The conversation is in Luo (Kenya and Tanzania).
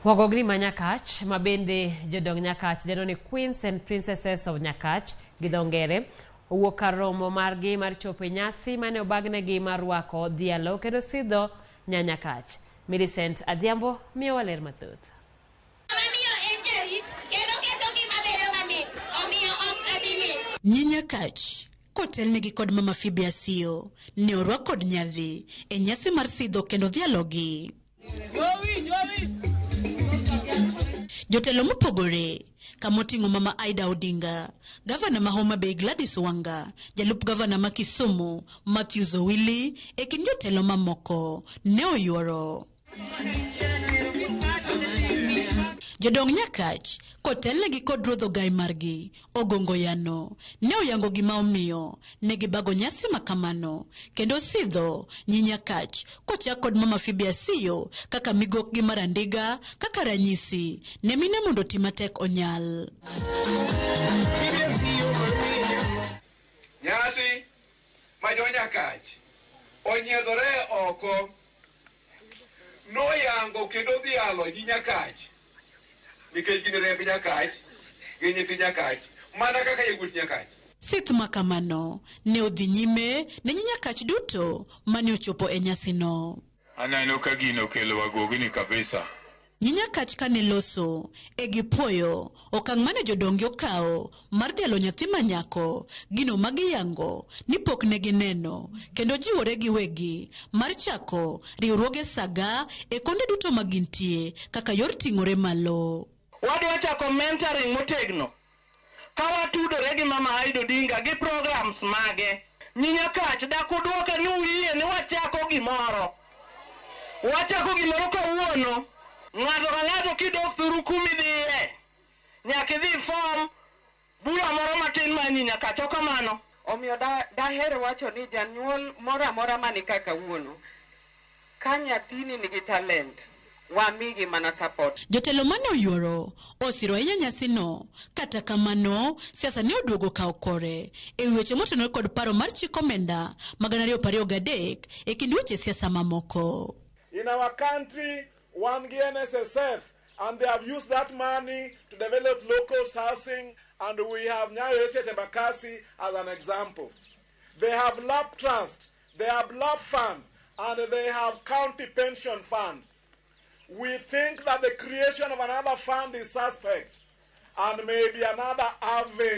Wagogni ma Nyakach, ma bende jodong Nyakach deno ni Queens and Princesses of Nyakach gi dho ngere, owuok kar romo margi mar chopo nyasi mane obagnegi mar rwako dhialo kendo sidho Nyakach. Millicent Adhiambo miyo waler mathoth. Nyakach kotelnegi kod mama Phoebe Asiyo ne orwak kod nyadhi e nyasi mar sidho kendo dhialogi. Jotelo mopogore kamoting'o mama Aida Odinga, gavana ma Homa Bay Gladys Wanga, jalup gavana ma Kisumu Matthew Zowili e kind jotelo mamoko ne oyuoro. Jodong Nyakach kotelnegi kod ruodh ogai margi Ogongo Yano ne oyango gima omiyo ne gibago nyasi makamano kendo sidho Nyakach kochak kod mama Phoebe Asiyo kaka migokgi marandiga kaka ranyisi ne mine mondo timatek onyal. Nyasi ma jo Nyakach onyiedhore oko noyango kendo dhialo gi Nyakach nikech gin remb Nyakach gi nyithi Nyakach mana kaka yawuot Nyakach. Sith makamano ne odhi nyime ne Nyakach duto mane ochopo e nyasino. Aneno ka gino kelo wagogni kabisa. Nyakach kane loso e gipuoyo okang' mane jodongi okawo mar dhialo nyathi manyako gino magiyango ni pok ne gineno kendo jiwore giwegi mar chako riwruoge saga e konde duto magintie kaka yor ting'ore malo. Wadwa chako mentoring motegno ka watudore gi mama Aida Odinga gi programs mage. Nyakach dak udwoke ni uyie ni wachako gimoro kawuono. Ng'ato ka ng'ato kidok thuru kumi dhiye nyaka idhi form bura moro matin ma Nyakach okamano. Omiyo daher wacho ni janyuol moro amora mani kaka wuono ka nyathini nigi talent wamigi mana support. Jotelo mane oyuoro osiro ahinya nyasino, kata kamano siasa ne oduogo kawo kore e weche motenore kod paro mar chik omenda mag 2023 e kind weche siasa mamoko. In our country, one NSSF, and they have used that money to develop local housing, and we have Nyayo Embakasi as an example. They have lab trust, they have lab fund, and they have county pension fund. We think that the creation of another fund is suspect, and maybe another avenue